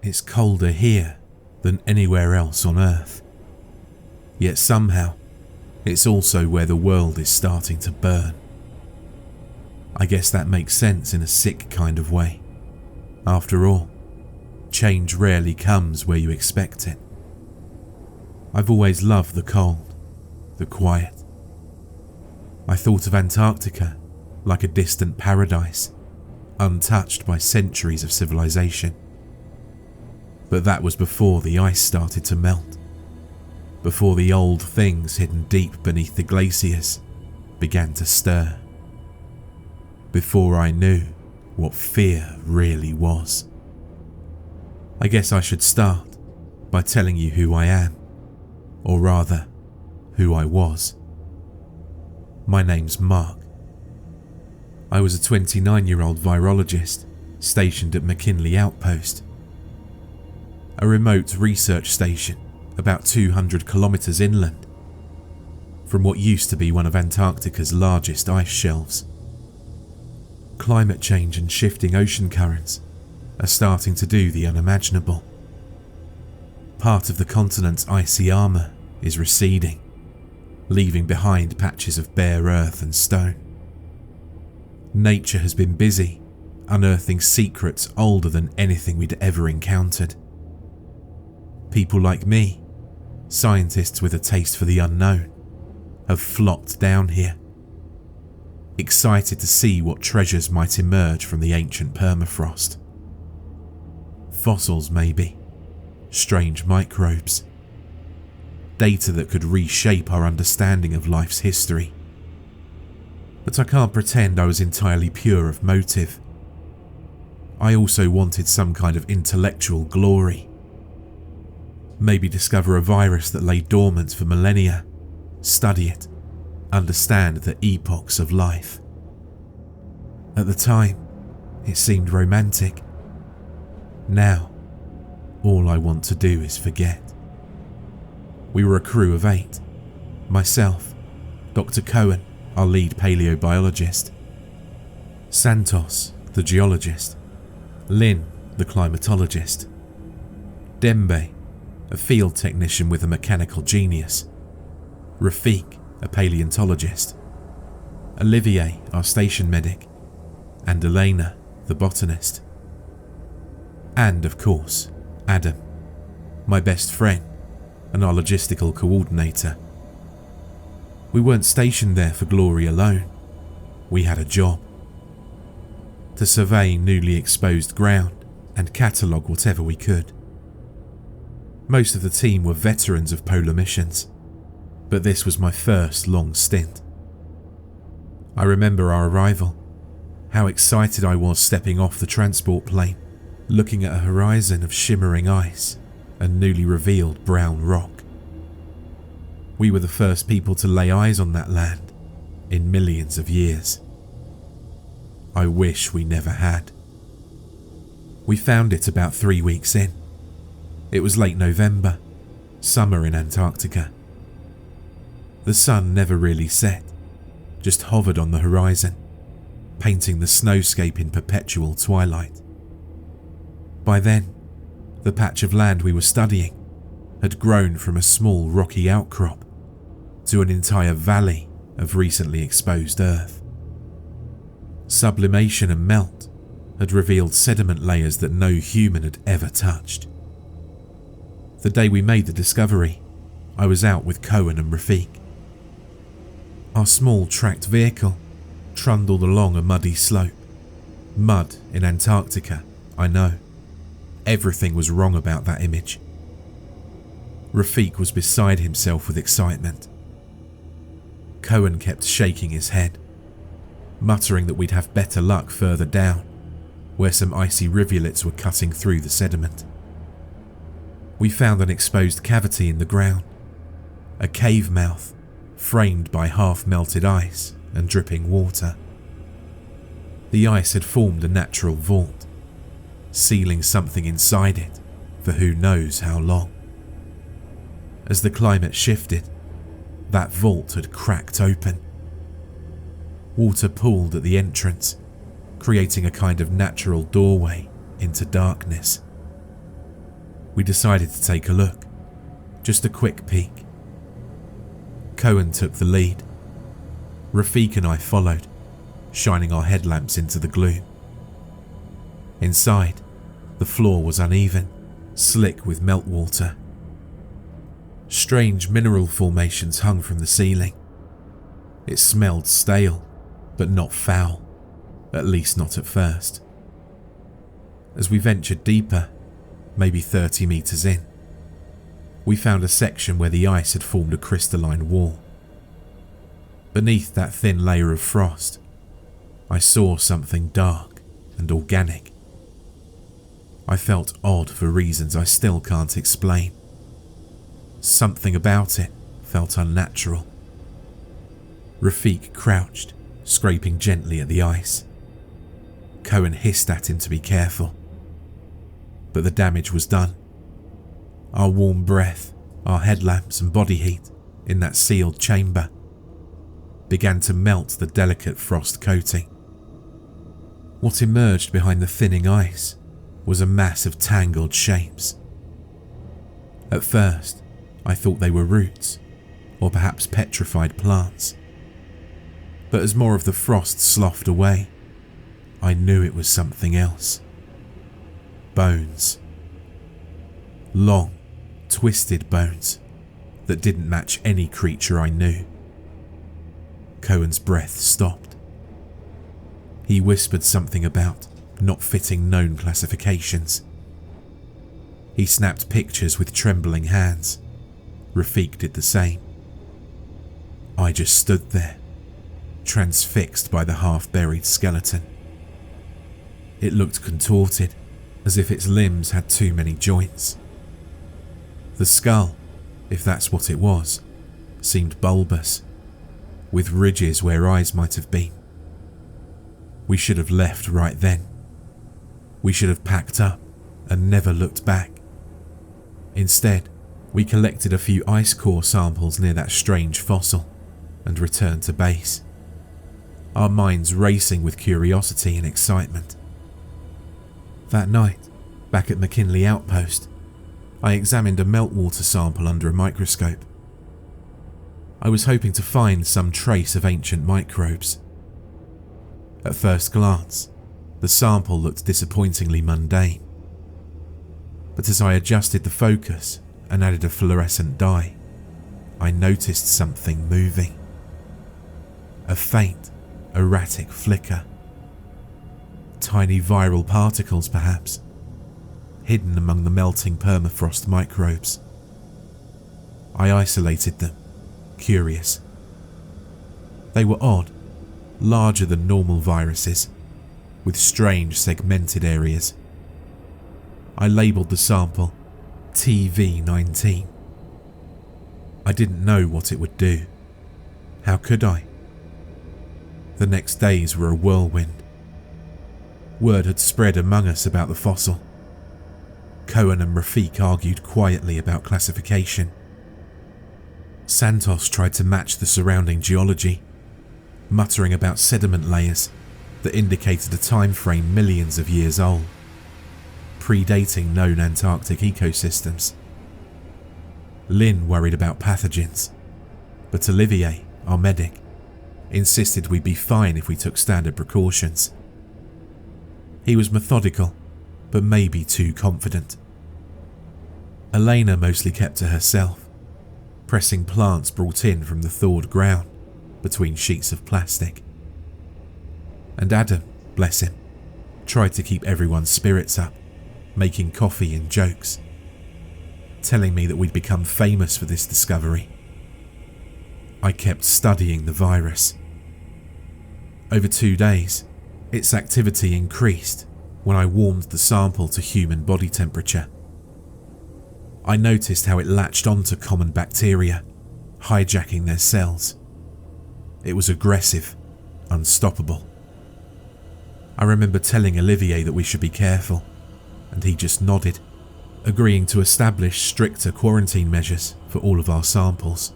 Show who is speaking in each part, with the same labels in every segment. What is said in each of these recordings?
Speaker 1: It's colder here than anywhere else on Earth. Yet somehow, it's also where the world is starting to burn. I guess that makes sense in a sick kind of way. After all, change rarely comes where you expect it. I've always loved the cold, the quiet. I thought of Antarctica like a distant paradise, untouched by centuries of civilization. But that was before the ice started to melt, before the old things hidden deep beneath the glaciers began to stir, before I knew what fear really was. I guess I should start by telling you who I am, or rather, who I was. My name's Mark. I was a 29-year-old virologist stationed at McKinley Outpost, a remote research station about 200 kilometers inland from what used to be one of Antarctica's largest ice shelves. Climate change and shifting ocean currents are starting to do the unimaginable. Part of the continent's icy armour is receding, leaving behind patches of bare earth and stone. Nature has been busy unearthing secrets older than anything we'd ever encountered. People like me, scientists with a taste for the unknown, have flocked down here, excited to see what treasures might emerge from the ancient permafrost. Fossils maybe, strange microbes, data that could reshape our understanding of life's history. But I can't pretend I was entirely pure of motive. I also wanted some kind of intellectual glory. Maybe discover a virus that lay dormant for millennia, study it, understand the epochs of life. At the time, it seemed romantic. Now, all I want to do is forget. We were a crew of 8. Myself, Dr. Cohen, our lead paleobiologist, Santos, the geologist, Lynn, the climatologist, Dembe, a field technician with a mechanical genius, Rafik, a paleontologist, Olivier, our station medic, and Elena, the botanist. And of course, Adam, my best friend and our logistical coordinator. We weren't stationed there for glory alone. We had a job. To survey newly exposed ground and catalogue whatever we could. Most of the team were veterans of polar missions, but this was my first long stint. I remember our arrival, how excited I was stepping off the transport plane, looking at a horizon of shimmering ice and newly revealed brown rock. We were the first people to lay eyes on that land in millions of years. I wish we never had. We found it about 3 weeks in. It was late November, summer in Antarctica. The sun never really set, just hovered on the horizon, painting the snowscape in perpetual twilight. By then, the patch of land we were studying had grown from a small rocky outcrop to an entire valley of recently exposed earth. Sublimation and melt had revealed sediment layers that no human had ever touched. The day we made the discovery, I was out with Cohen and Rafik. Our small tracked vehicle trundled along a muddy slope. Mud in Antarctica, I know. Everything was wrong about that image. Rafik was beside himself with excitement. Cohen kept shaking his head, muttering that we'd have better luck further down, where some icy rivulets were cutting through the sediment. We found an exposed cavity in the ground, a cave mouth framed by half-melted ice and dripping water. The ice had formed a natural vault, sealing something inside it for who knows how long. As the climate shifted, that vault had cracked open. Water pooled at the entrance, creating a kind of natural doorway into darkness. We decided to take a look, just a quick peek. Cohen took the lead. Rafik and I followed, shining our headlamps into the gloom. Inside, the floor was uneven, slick with meltwater. Strange mineral formations hung from the ceiling. It smelled stale, but not foul, at least not at first. As we ventured deeper, maybe 30 meters in, we found a section where the ice had formed a crystalline wall. Beneath that thin layer of frost, I saw something dark and organic. I felt odd for reasons I still can't explain. Something about it felt unnatural. Rafik crouched, scraping gently at the ice. Cohen hissed at him to be careful. But the damage was done. Our warm breath, our headlamps and body heat in that sealed chamber began to melt the delicate frost coating. What emerged behind the thinning ice was a mass of tangled shapes. At first, I thought they were roots, or perhaps petrified plants. But as more of the frost sloughed away, I knew it was something else. Bones. Long, twisted bones that didn't match any creature I knew. Cohen's breath stopped. He whispered something about not fitting known classifications. He snapped pictures with trembling hands. Rafik did the same. I just stood there, transfixed by the half-buried skeleton. It looked contorted, as if its limbs had too many joints. The skull, if that's what it was, seemed bulbous, with ridges where eyes might have been. We should have left right then. We should have packed up and never looked back. Instead, we collected a few ice core samples near that strange fossil and returned to base, our minds racing with curiosity and excitement. That night, back at McKinley Outpost, I examined a meltwater sample under a microscope. I was hoping to find some trace of ancient microbes. At first glance, the sample looked disappointingly mundane. But as I adjusted the focus and added a fluorescent dye, I noticed something moving. A faint, erratic flicker. Tiny viral particles, perhaps, hidden among the melting permafrost microbes. I isolated them, curious. They were odd, larger than normal viruses, with strange segmented areas. I labelled the sample TV-19. I didn't know what it would do. How could I? The next days were a whirlwind. Word had spread among us about the fossil. Cohen and Rafik argued quietly about classification. Santos tried to match the surrounding geology, muttering about sediment layers that indicated a time frame millions of years old, predating known Antarctic ecosystems. Lynn worried about pathogens, but Olivier, our medic, insisted we'd be fine if we took standard precautions. He was methodical, but maybe too confident. Elena mostly kept to herself, pressing plants brought in from the thawed ground between sheets of plastic. And Adam, bless him, tried to keep everyone's spirits up, making coffee and jokes, telling me that we'd become famous for this discovery. I kept studying the virus. Over 2 days, its activity increased when I warmed the sample to human body temperature. I noticed how it latched onto common bacteria, hijacking their cells. It was aggressive, unstoppable. I remember telling Olivier that we should be careful, and he just nodded, agreeing to establish stricter quarantine measures for all of our samples.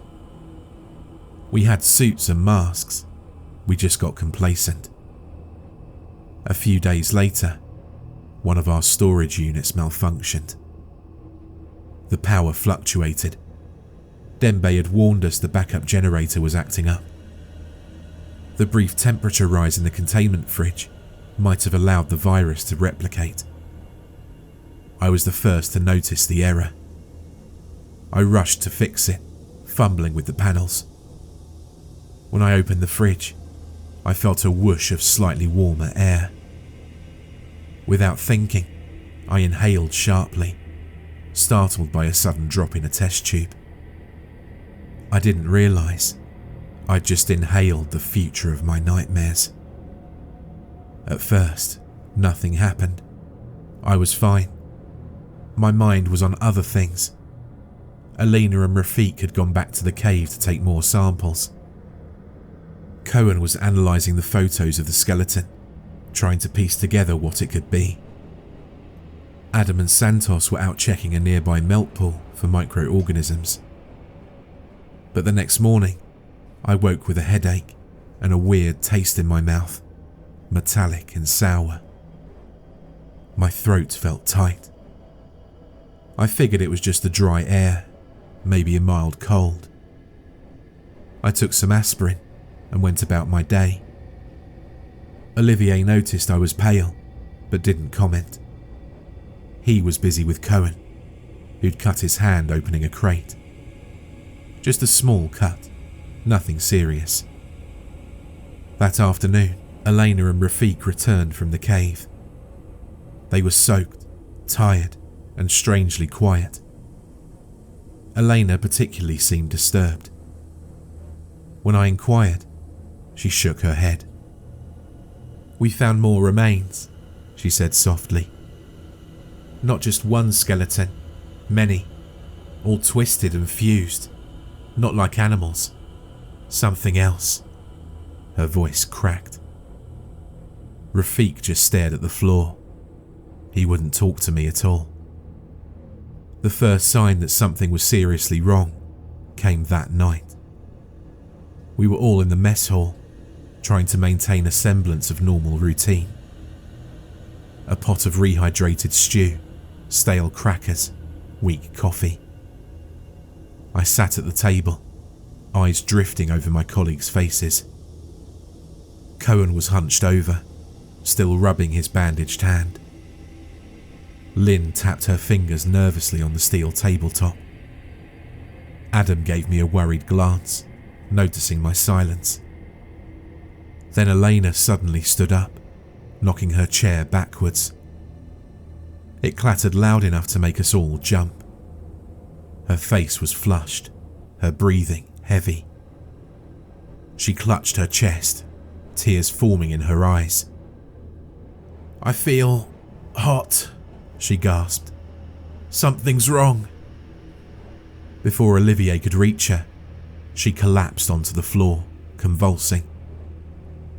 Speaker 1: We had suits and masks. We just got complacent. A few days later, one of our storage units malfunctioned. The power fluctuated. Dembe had warned us the backup generator was acting up. The brief temperature rise in the containment fridge might have allowed the virus to replicate. I was the first to notice the error. I rushed to fix it, fumbling with the panels. When I opened the fridge, I felt a whoosh of slightly warmer air. Without thinking, I inhaled sharply, startled by a sudden drop in a test tube. I didn't realise I'd just inhaled the future of my nightmares. At first, nothing happened. I was fine. My mind was on other things. Alina and Rafik had gone back to the cave to take more samples. Cohen was analysing the photos of the skeleton, trying to piece together what it could be. Adam and Santos were out checking a nearby melt pool for microorganisms. But the next morning, I woke with a headache and a weird taste in my mouth, metallic and sour. My throat felt tight. I figured it was just the dry air, maybe a mild cold. I took some aspirin and went about my day. Olivier noticed I was pale, but didn't comment. He was busy with Cohen, who'd cut his hand opening a crate. Just a small cut, nothing serious. That afternoon, Elena and Rafik returned from the cave. They were soaked, tired, and strangely quiet. Elena particularly seemed disturbed. When I inquired, she shook her head. "We found more remains," she said softly. "Not just one skeleton, many, all twisted and fused, not like animals, something else." Her voice cracked. Rafik just stared at the floor. He wouldn't talk to me at all. The first sign that something was seriously wrong came that night. We were all in the mess hall, trying to maintain a semblance of normal routine. A pot of rehydrated stew, stale crackers, weak coffee. I sat at the table, eyes drifting over my colleagues' faces. Cohen was hunched over, still rubbing his bandaged hand. Lynn tapped her fingers nervously on the steel tabletop. Adam gave me a worried glance, noticing my silence. Then Elena suddenly stood up, knocking her chair backwards. It clattered loud enough to make us all jump. Her face was flushed, her breathing heavy. She clutched her chest, tears forming in her eyes. "I feel hot," she gasped. "Something's wrong." Before Olivier could reach her, she collapsed onto the floor, convulsing.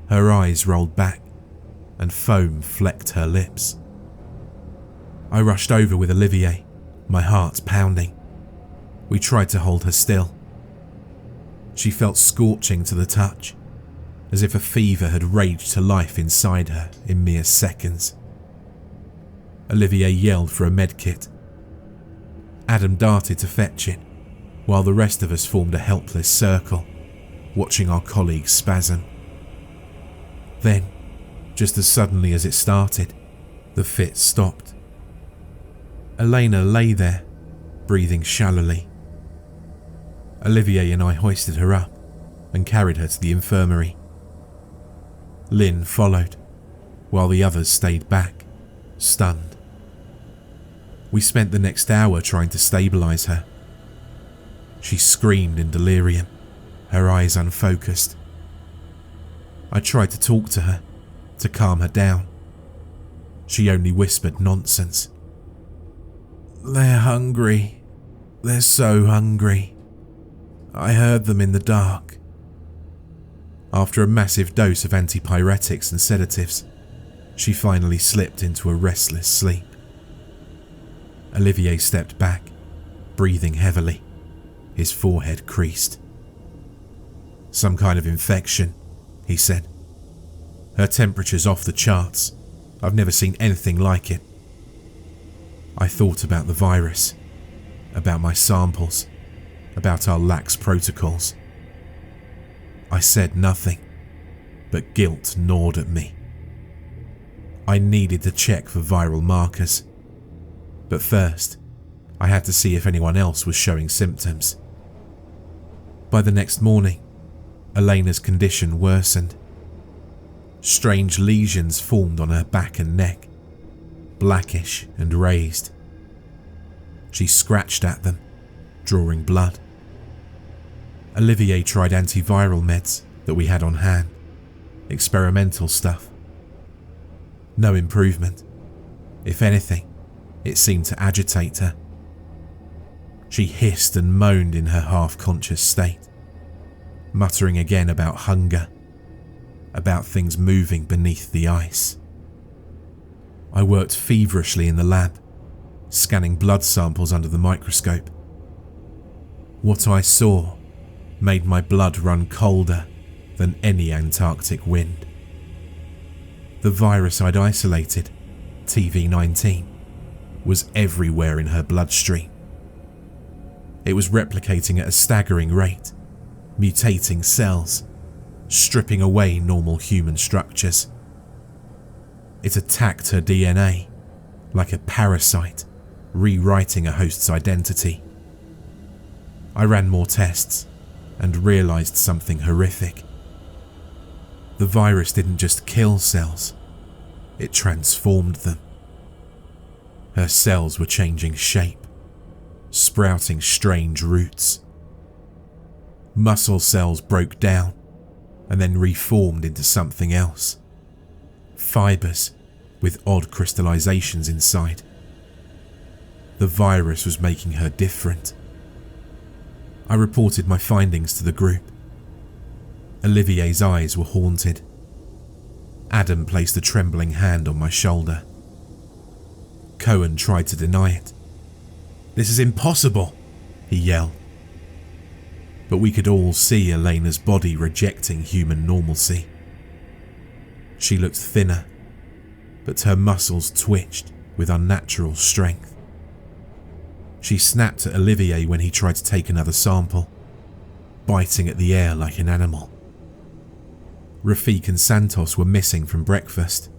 Speaker 1: Her eyes rolled back, and foam flecked her lips. I rushed over with Olivier, my heart pounding. We tried to hold her still. She felt scorching to the touch, as if a fever had raged to life inside her in mere seconds. Olivier yelled for a medkit. Adam darted to fetch it, while the rest of us formed a helpless circle, watching our colleagues spasm. Then, just as suddenly as it started, the fit stopped. Elena lay there, breathing shallowly. Olivier and I hoisted her up and carried her to the infirmary. Lynn followed, while the others stayed back, stunned. We spent the next hour trying to stabilise her. She screamed in delirium, her eyes unfocused. I tried to talk to her, to calm her down. She only whispered nonsense. "They're hungry. They're so hungry. I heard them in the dark." After a massive dose of antipyretics and sedatives, she finally slipped into a restless sleep. Olivier stepped back, breathing heavily, his forehead creased. "Some kind of infection," he said. "Her temperature's off the charts. I've never seen anything like it." I thought about the virus. about my samples, about our lax protocols. I said nothing, but guilt gnawed at me. I needed to check for viral markers, but first, I had to see if anyone else was showing symptoms. By the next morning, Elena's condition worsened. Strange lesions formed on her back and neck, blackish and raised. She scratched at them, drawing blood. Olivier tried antiviral meds that we had on hand, experimental stuff. No improvement. If anything, it seemed to agitate her. She hissed and moaned in her half-conscious state, muttering again about hunger, about things moving beneath the ice. I worked feverishly in the lab, scanning blood samples under the microscope. What I saw made my blood run colder than any Antarctic wind. The virus I'd isolated, TV-19, was everywhere in her bloodstream. It was replicating at a staggering rate, mutating cells, stripping away normal human structures. It attacked her DNA like a parasite, rewriting a host's identity. I ran more tests and realized something horrific. The virus didn't just kill cells, it transformed them. Her cells were changing shape, sprouting strange roots. Muscle cells broke down and then reformed into something else. Fibers with odd crystallizations inside. The virus was making her different. I reported my findings to the group. Olivier's eyes were haunted. Adam placed a trembling hand on my shoulder. Cohen tried to deny it. "This is impossible," he yelled. But we could all see Elena's body rejecting human normalcy. She looked thinner, but her muscles twitched with unnatural strength. She snapped at Olivier when he tried to take another sample, biting at the air like an animal. Rafik and Santos were missing from breakfast.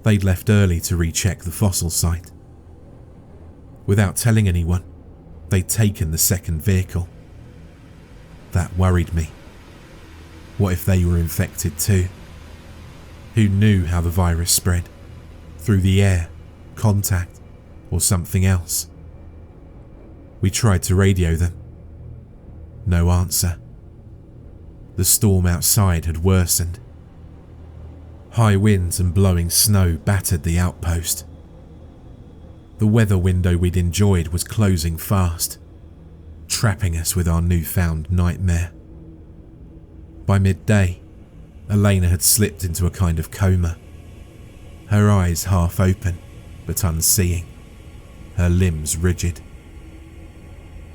Speaker 1: They'd left early to recheck the fossil site. Without telling anyone, they'd taken the second vehicle. That worried me. What if they were infected too? Who knew how the virus spread? Through the air, contact, or something else? We tried to radio them. No answer. The storm outside had worsened. High winds and blowing snow battered the outpost. The weather window we'd enjoyed was closing fast, trapping us with our newfound nightmare. By midday, Elena had slipped into a kind of coma, her eyes half open but unseeing, her limbs rigid.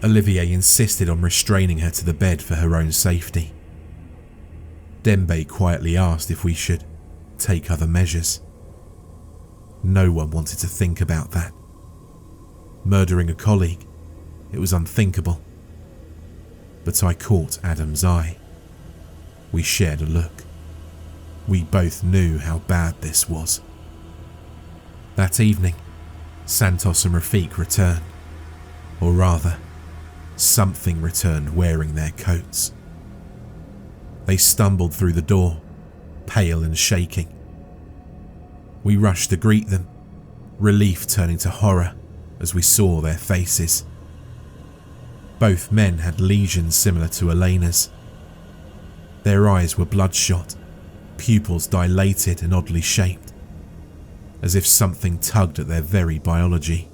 Speaker 1: Olivier insisted on restraining her to the bed for her own safety. Dembe quietly asked if we should take other measures. No one wanted to think about that. Murdering a colleague, it was unthinkable. But I caught Adam's eye. We shared a look. We both knew how bad this was. That evening, Santos and Rafik returned. Or rather, something returned wearing their coats. They stumbled through the door, pale and shaking. We rushed to greet them, relief turning to horror as we saw their faces. Both men had lesions similar to Elena's. Their eyes were bloodshot, pupils dilated and oddly shaped, as if something tugged at their very biology.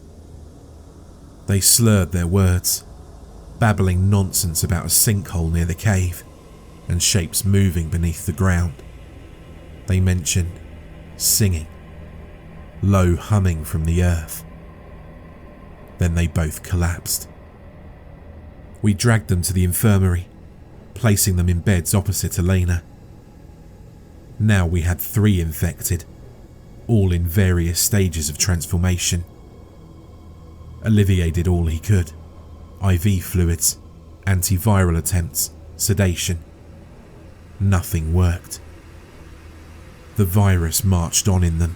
Speaker 1: They slurred their words, babbling nonsense about a sinkhole near the cave and shapes moving beneath the ground. They mentioned singing, low humming from the earth. Then they both collapsed. We dragged them to the infirmary, placing them in beds opposite Elena. Now we had 3 infected, all in various stages of transformation. Olivier did all he could, IV fluids, antiviral attempts, sedation. Nothing worked. The virus marched on in them,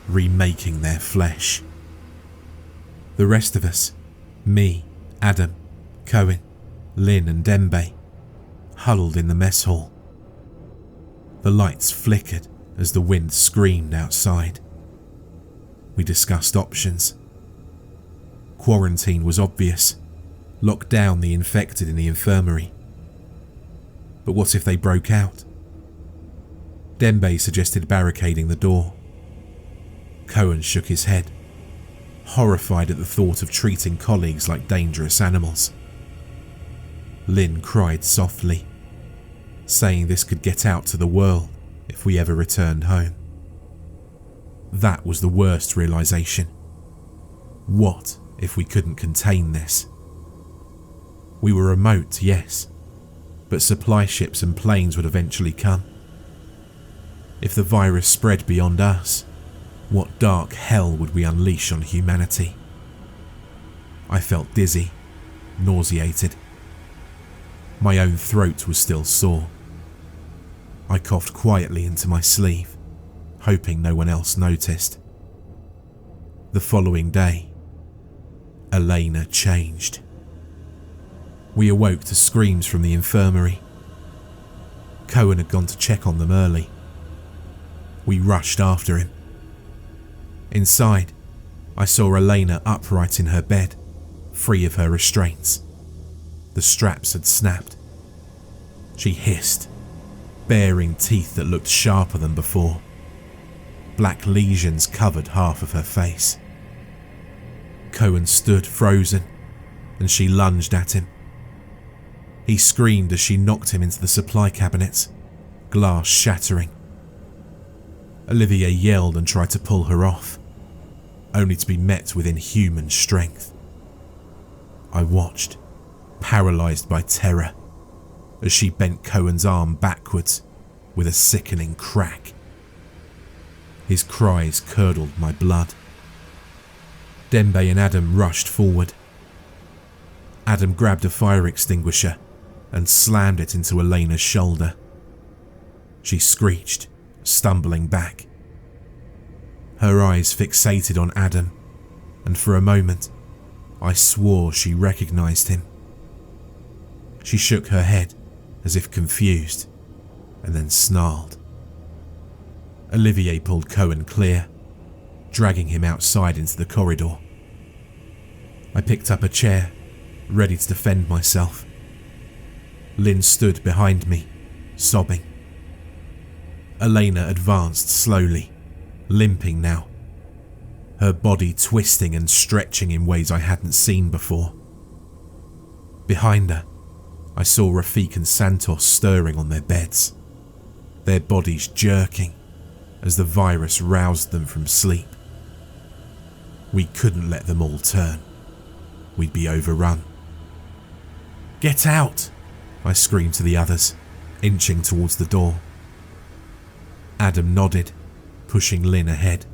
Speaker 1: remaking their flesh. The rest of us, me, Adam, Cohen, Lynn and Dembe, huddled in the mess hall. The lights flickered as the wind screamed outside. We discussed options. Quarantine was obvious. Lock down the infected in the infirmary. But what if they broke out? Dembe suggested barricading the door. Cohen shook his head, horrified at the thought of treating colleagues like dangerous animals. Lynn cried softly, saying this could get out to the world if we ever returned home. That was the worst realization. What if we couldn't contain this? We were remote, yes, but supply ships and planes would eventually come. If the virus spread beyond us, what dark hell would we unleash on humanity? I felt dizzy, nauseated. My own throat was still sore. I coughed quietly into my sleeve, hoping no one else noticed. The following day, Elena changed. We awoke to screams from the infirmary. Cohen had gone to check on them early. We rushed after him. Inside, I saw Elena upright in her bed, free of her restraints. The straps had snapped. She hissed, baring teeth that looked sharper than before. Black lesions covered half of her face. Cohen stood frozen, and she lunged at him. He screamed as she knocked him into the supply cabinets, glass shattering. Olivier yelled and tried to pull her off, only to be met with inhuman strength. I watched, paralysed by terror, as she bent Cohen's arm backwards with a sickening crack. His cries curdled my blood. Dembe and Adam rushed forward. Adam grabbed a fire extinguisher and slammed it into Elena's shoulder. She screeched, stumbling back. Her eyes fixated on Adam, and for a moment, I swore she recognized him. She shook her head as if confused, and then snarled. Olivier pulled Cohen clear, dragging him outside into the corridor. I picked up a chair, ready to defend myself. Lynn stood behind me, sobbing. Elena advanced slowly, limping now, her body twisting and stretching in ways I hadn't seen before. Behind her, I saw Rafik and Santos stirring on their beds, their bodies jerking as the virus roused them from sleep. We couldn't let them all turn. We'd be overrun. "Get out!" I screamed to the others, inching towards the door. Adam nodded, pushing Lynn ahead.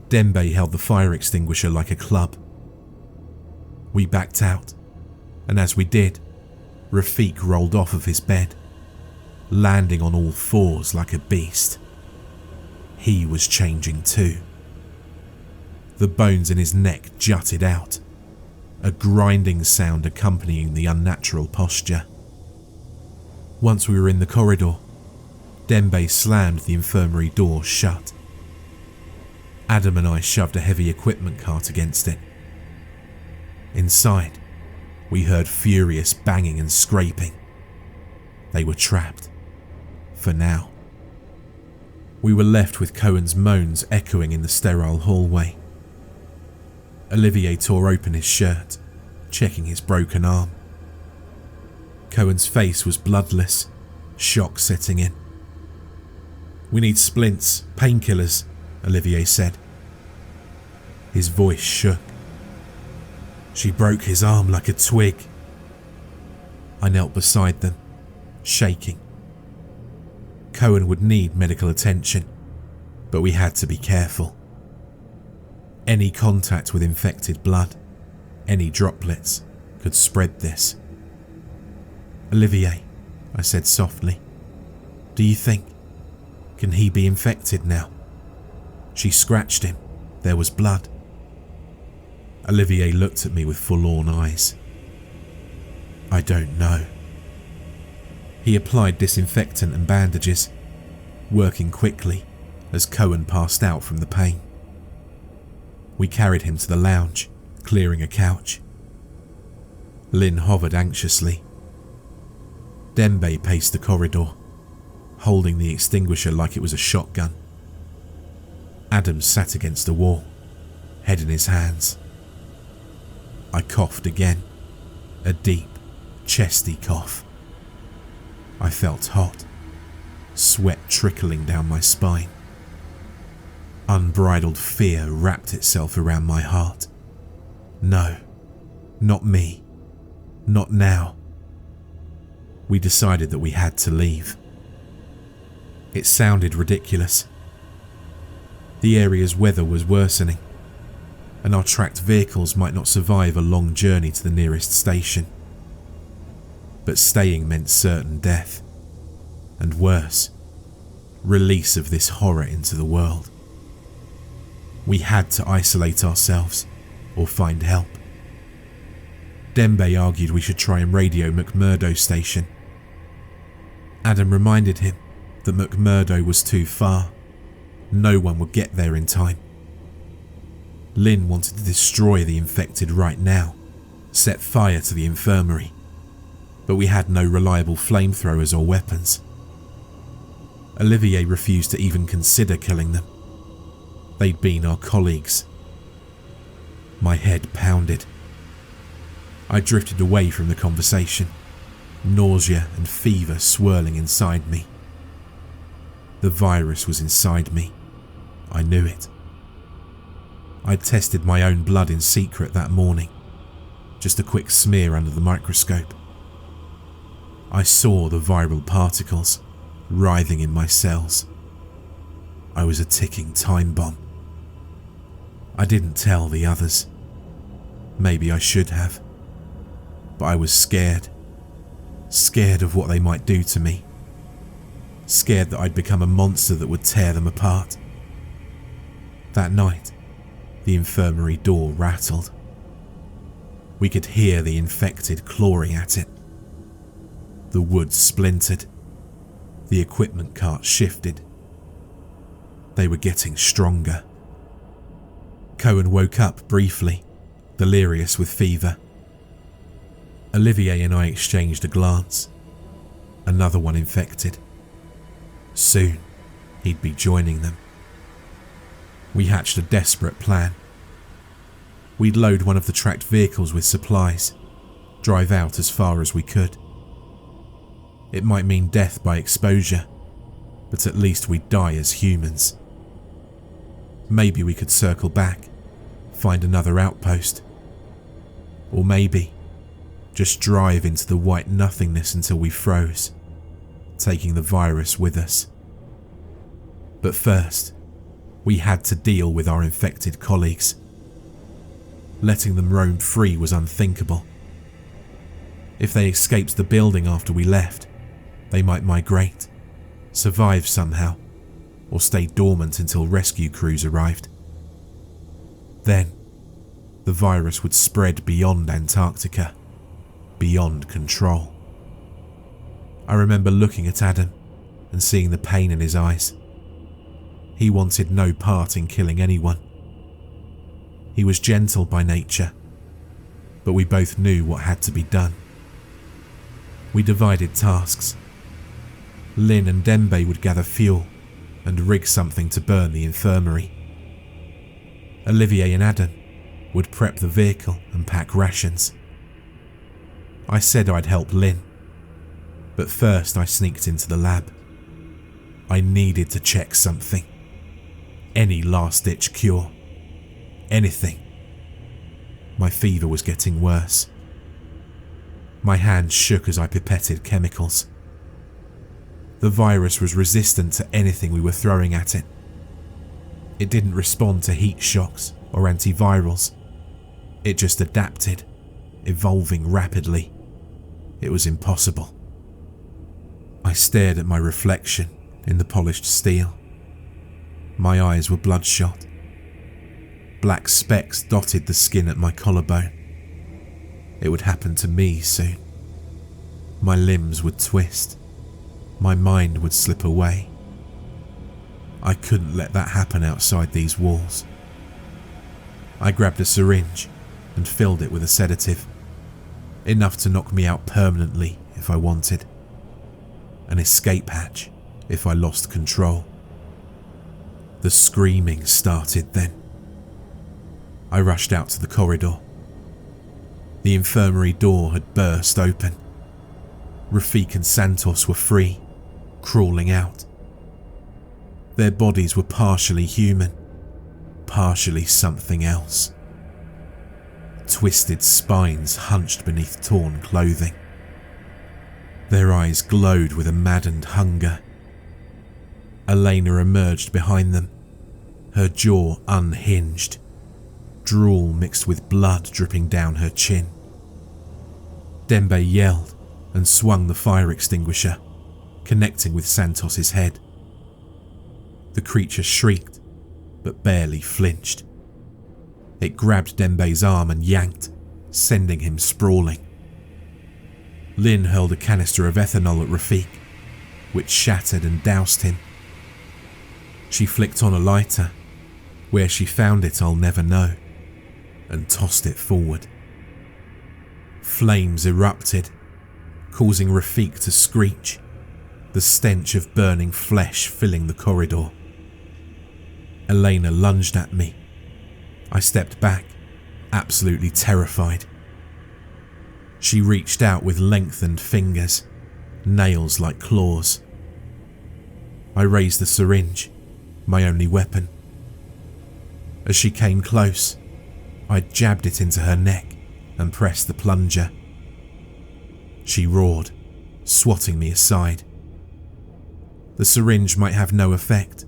Speaker 1: Dembe held the fire extinguisher like a club. We backed out, and as we did, Rafik rolled off of his bed, landing on all fours like a beast. He was changing too. The bones in his neck jutted out, a grinding sound accompanying the unnatural posture. Once we were in the corridor, Dembe slammed the infirmary door shut. Adam and I shoved a heavy equipment cart against it. Inside, we heard furious banging and scraping. They were trapped. For now. We were left with Cohen's moans echoing in the sterile hallway. Olivier tore open his shirt, checking his broken arm. Cohen's face was bloodless, shock setting in. "We need splints, painkillers," Olivier said. His voice shook. "She broke his arm like a twig." I knelt beside them, shaking. Cohen would need medical attention, but we had to be careful. Any contact with infected blood, Any droplets could spread this. "Olivier," I said softly, "do you think, can he be infected now?" She scratched him. There was blood. Olivier looked at me with forlorn eyes. "I don't know." He applied disinfectant and bandages, working quickly as Cohen passed out from the pain. We carried him to the lounge, clearing a couch. Lynn hovered anxiously. Dembe paced the corridor, holding the extinguisher like it was a shotgun. Adam sat against the wall, head in his hands. I coughed again, a deep, chesty cough. I felt hot, sweat trickling down my spine. Unbridled fear wrapped itself around my heart. No, not me, not now. We decided that we had to leave. It sounded ridiculous. The area's weather was worsening, and our tracked vehicles might not survive a long journey to the nearest station. But staying meant certain death, and worse, release of this horror into the world. We had to isolate ourselves or find help. Dembe argued we should try and radio McMurdo station. Adam reminded him that McMurdo was too far. No one would get there in time. Lynn wanted to destroy the infected right now, set fire to the infirmary, but we had no reliable flamethrowers or weapons. Olivier refused to even consider killing them. They'd been our colleagues. My head pounded. I drifted away from the conversation, nausea and fever swirling inside me. The virus was inside me. I knew it. I'd tested my own blood in secret that morning, just a quick smear under the microscope. I saw the viral particles writhing in my cells. I was a ticking time bomb. I didn't tell the others. Maybe I should have. But I was scared. Scared of what they might do to me. Scared that I'd become a monster that would tear them apart. That night, the infirmary door rattled. We could hear the infected clawing at it. The wood splintered. The equipment cart shifted. They were getting stronger. Cohen woke up briefly, delirious with fever. Olivier and I exchanged a glance. Another one infected. Soon, he'd be joining them. We hatched a desperate plan. We'd load one of the tracked vehicles with supplies, drive out as far as we could. It might mean death by exposure, but at least we'd die as humans. Maybe we could circle back, find another outpost. Or maybe just drive into the white nothingness until we froze, taking the virus with us. But first, we had to deal with our infected colleagues. Letting them roam free was unthinkable. If they escaped the building after we left, they might migrate, survive somehow, or stay dormant until rescue crews arrived. Then, the virus would spread beyond Antarctica, beyond control. I remember looking at Adam and seeing the pain in his eyes. He wanted no part in killing anyone. He was gentle by nature, but we both knew what had to be done. We divided tasks. Lynn and Dembe would gather fuel and rig something to burn the infirmary. Olivier and Adam would prep the vehicle and pack rations. I said I'd help Lynn, but first I sneaked into the lab. I needed to check something. Any last-ditch cure. Anything. My fever was getting worse. My hands shook as I pipetted chemicals. The virus was resistant to anything we were throwing at it. It didn't respond to heat shocks or antivirals. It just adapted, evolving rapidly. It was impossible. I stared at my reflection in the polished steel. My eyes were bloodshot. Black specks dotted the skin at my collarbone. It would happen to me soon. My limbs would twist. My mind would slip away. I couldn't let that happen outside these walls. I grabbed a syringe and filled it with a sedative, enough to knock me out permanently if I wanted. An escape hatch if I lost control. The screaming started then. I rushed out to the corridor. The infirmary door had burst open. Rafik and Santos were free, crawling out. Their bodies were partially human, partially something else. Twisted spines hunched beneath torn clothing. Their eyes glowed with a maddened hunger. Elena emerged behind them, her jaw unhinged, drool mixed with blood dripping down her chin. Dembe yelled and swung the fire extinguisher, connecting with Santos's head. The creature shrieked, but barely flinched. It grabbed Dembe's arm and yanked, sending him sprawling. Lynn hurled a canister of ethanol at Rafik, which shattered and doused him. She flicked on a lighter. Where she found it I'll never know, and tossed it forward. Flames erupted, causing Rafik to screech, the stench of burning flesh filling the corridor. Elena lunged at me. I stepped back, absolutely terrified. She reached out with lengthened fingers, nails like claws. I raised the syringe, my only weapon. As she came close, I jabbed it into her neck and pressed the plunger. She roared, swatting me aside. The syringe might have no effect,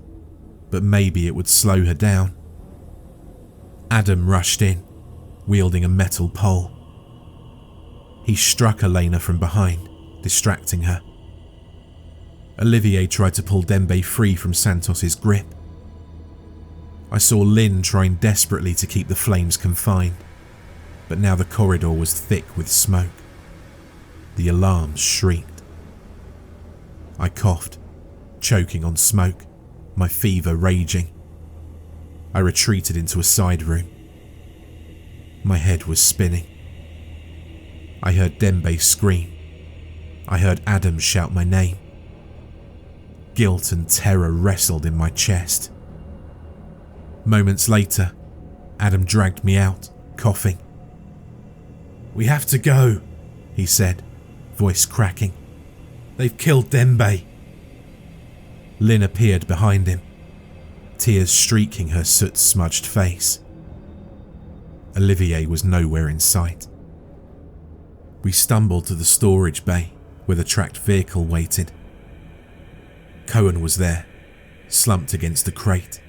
Speaker 1: but maybe it would slow her down. Adam rushed in, wielding a metal pole. He struck Elena from behind, distracting her. Olivier tried to pull Dembe free from Santos's grip. I saw Lynn trying desperately to keep the flames confined, but now the corridor was thick with smoke. The alarms shrieked. I coughed, choking on smoke, my fever raging. I retreated into a side room. My head was spinning. I heard Dembe scream. I heard Adam shout my name. Guilt and terror wrestled in my chest. Moments later, Adam dragged me out, coughing. "We have to go," he said, voice cracking. "They've killed Dembe." Lynn appeared behind him, tears streaking her soot-smudged face. Olivier was nowhere in sight. We stumbled to the storage bay where the tracked vehicle waited. Cohen was there, slumped against the crate,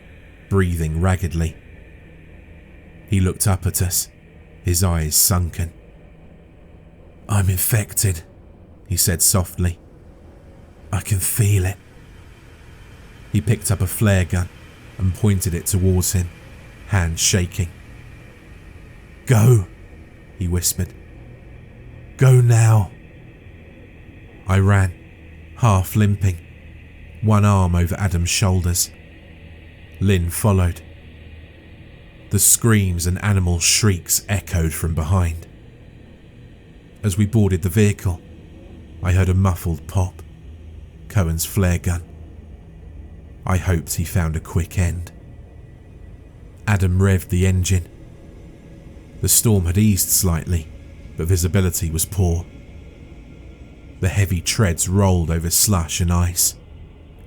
Speaker 1: breathing raggedly. He looked up at us, his eyes sunken. "I'm infected," he said softly. "I can feel it." He picked up a flare gun and pointed it towards him, hands shaking. "Go," he whispered. "Go now." I ran, half limping, one arm over Adam's shoulders. Lynn followed. The screams and animal shrieks echoed from behind. As we boarded the vehicle, I heard a muffled pop, Cohen's flare gun. I hoped he found a quick end. Adam revved the engine. The storm had eased slightly, but visibility was poor. The heavy treads rolled over slush and ice,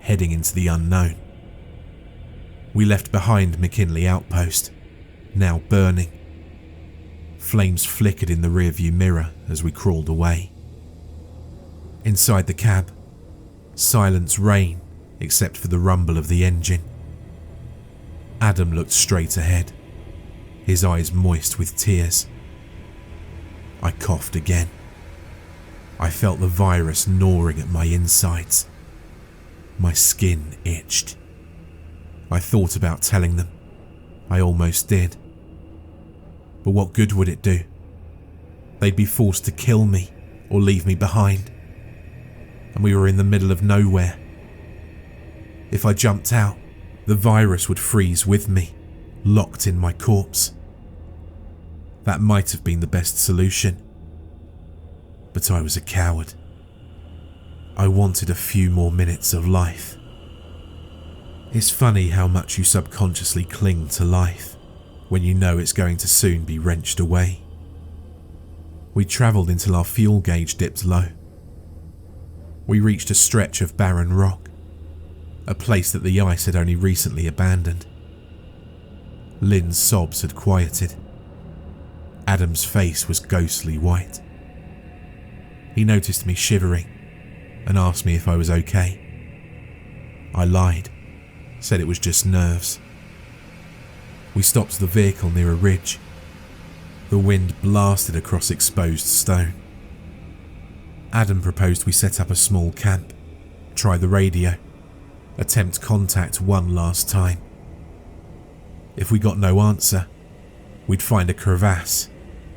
Speaker 1: heading into the unknown. We left behind McKinley Outpost, now burning. Flames flickered in the rearview mirror as we crawled away. Inside the cab, silence reigned except for the rumble of the engine. Adam looked straight ahead, his eyes moist with tears. I coughed again. I felt the virus gnawing at my insides. My skin itched. I thought about telling them. I almost did. But what good would it do? They'd be forced to kill me or leave me behind. And we were in the middle of nowhere. If I jumped out, the virus would freeze with me, locked in my corpse. That might have been the best solution. But I was a coward. I wanted a few more minutes of life. It's funny how much you subconsciously cling to life when you know it's going to soon be wrenched away. We travelled until our fuel gauge dipped low. We reached a stretch of barren rock, a place that the ice had only recently abandoned. Lynn's sobs had quieted. Adam's face was ghostly white. He noticed me shivering and asked me if I was okay. I lied, said it was just nerves. We stopped the vehicle near a ridge. The wind blasted across exposed stone. Adam proposed we set up a small camp, try the radio, attempt contact one last time. If we got no answer, we'd find a crevasse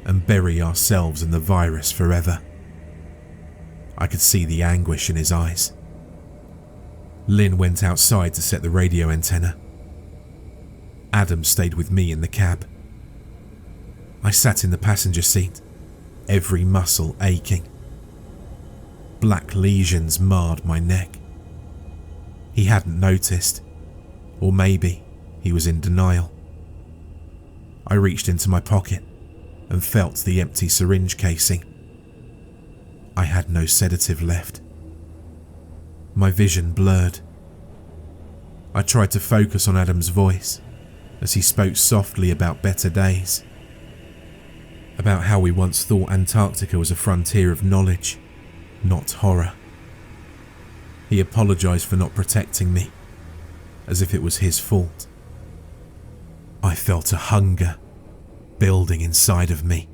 Speaker 1: and bury ourselves in the virus forever. I could see the anguish in his eyes. Lynn went outside to set the radio antenna. Adam stayed with me in the cab. I sat in the passenger seat, every muscle aching. Black lesions marred my neck. He hadn't noticed, or maybe he was in denial. I reached into my pocket and felt the empty syringe casing. I had no sedative left. My vision blurred. I tried to focus on Adam's voice as he spoke softly about better days, about how we once thought Antarctica was a frontier of knowledge, not horror. He apologised for not protecting me, as if it was his fault. I felt a hunger building inside of me.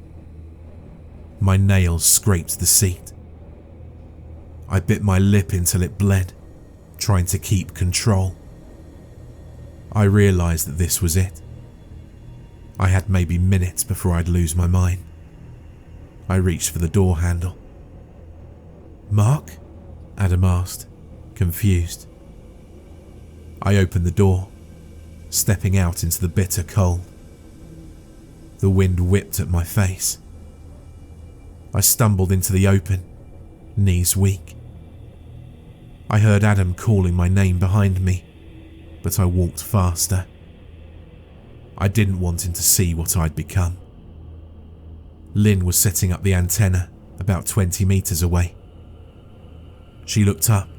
Speaker 1: My nails scraped the seat. I bit my lip until it bled, trying to keep control. I realised that this was it. I had maybe minutes before I'd lose my mind. I reached for the door handle. "Mark?" Adam asked, confused. I opened the door, stepping out into the bitter cold. The wind whipped at my face. I stumbled into the open, knees weak. I heard Adam calling my name behind me, but I walked faster. I didn't want him to see what I'd become. Lynn was setting up the antenna about 20 metres away. She looked up,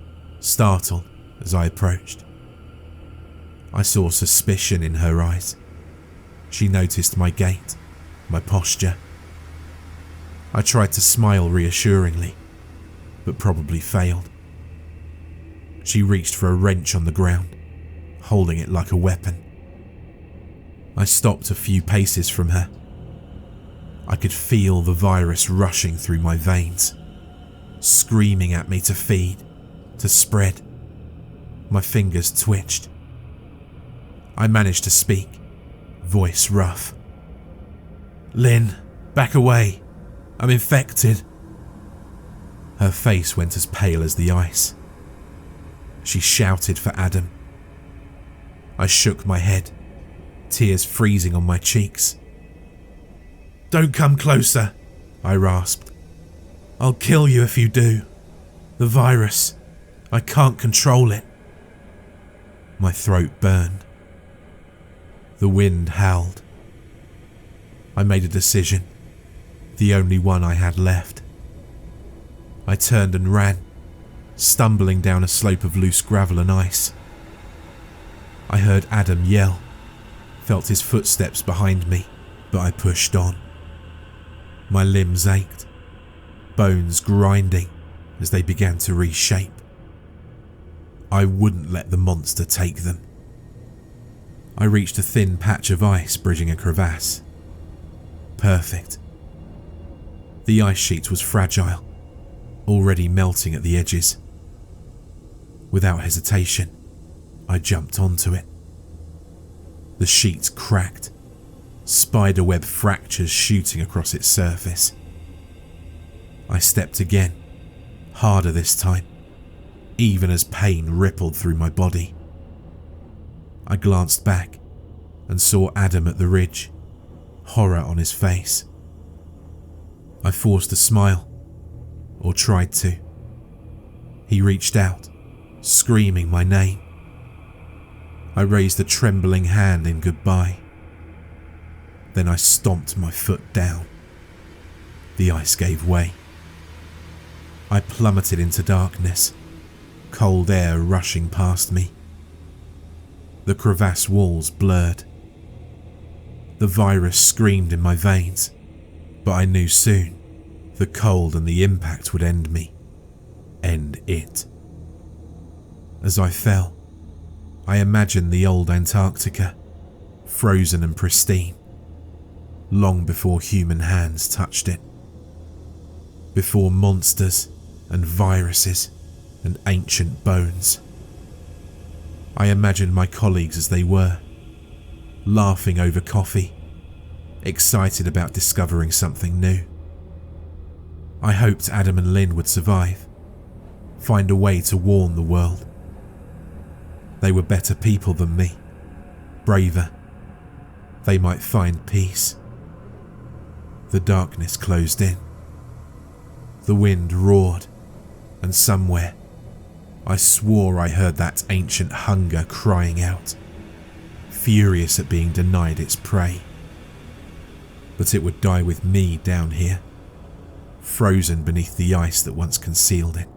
Speaker 1: startled, as I approached. I saw suspicion in her eyes. She noticed my gait, my posture. I tried to smile reassuringly, but probably failed. She reached for a wrench on the ground, holding it like a weapon. I stopped a few paces from her. I could feel the virus rushing through my veins, screaming at me to feed, to spread. My fingers twitched. I managed to speak, voice rough. "Lynn, back away. I'm infected." Her face went as pale as the ice. She shouted for Adam. I shook my head, tears freezing on my cheeks. "Don't come closer," I rasped. "I'll kill you if you do. The virus, I can't control it." My throat burned. The wind howled. I made a decision, the only one I had left. I turned and ran, stumbling down a slope of loose gravel and ice. I heard Adam yell, felt his footsteps behind me, but I pushed on. My limbs ached, bones grinding as they began to reshape. I wouldn't let the monster take them. I reached a thin patch of ice bridging a crevasse perfect. The ice sheet was fragile, already melting at the edges. Without hesitation, I jumped onto it. The sheet cracked, spiderweb fractures shooting across its surface. I stepped again, harder this time, even as pain rippled through my body. I glanced back and saw Adam at the ridge, horror on his face. I forced a smile, or tried to. He reached out, screaming my name. I raised a trembling hand in goodbye. Then I stomped my foot down. The ice gave way. I plummeted into darkness, cold air rushing past me. The crevasse walls blurred. The virus screamed in my veins, but I knew soon the cold and the impact would end me. End it. As I fell, I imagined the old Antarctica, frozen and pristine, long before human hands touched it. Before monsters and viruses and ancient bones. I imagined my colleagues as they were, laughing over coffee, excited about discovering something new. I hoped Adam and Lynn would survive, find a way to warn the world. They were better people than me, braver. They might find peace. The darkness closed in. The wind roared, and somewhere, I swore I heard that ancient hunger crying out, furious at being denied its prey. But it would die with me down here, frozen beneath the ice that once concealed it.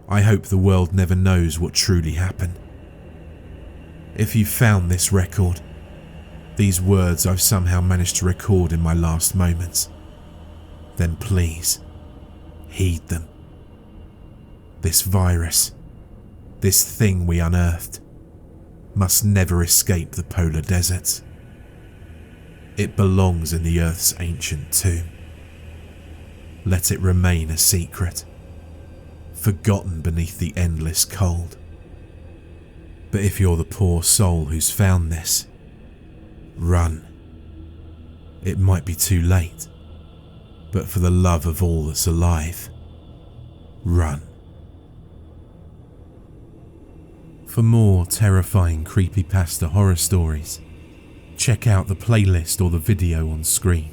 Speaker 1: I hope the world never knows what truly happened. If you found this record, these words I've somehow managed to record in my last moments, then please, heed them. This virus, this thing we unearthed, must never escape the polar deserts. It belongs in the Earth's ancient tomb. Let it remain a secret, forgotten beneath the endless cold. But if you're the poor soul who's found this, run. It might be too late, but for the love of all that's alive, run. For more terrifying creepypasta horror stories, check out the playlist or the video on screen.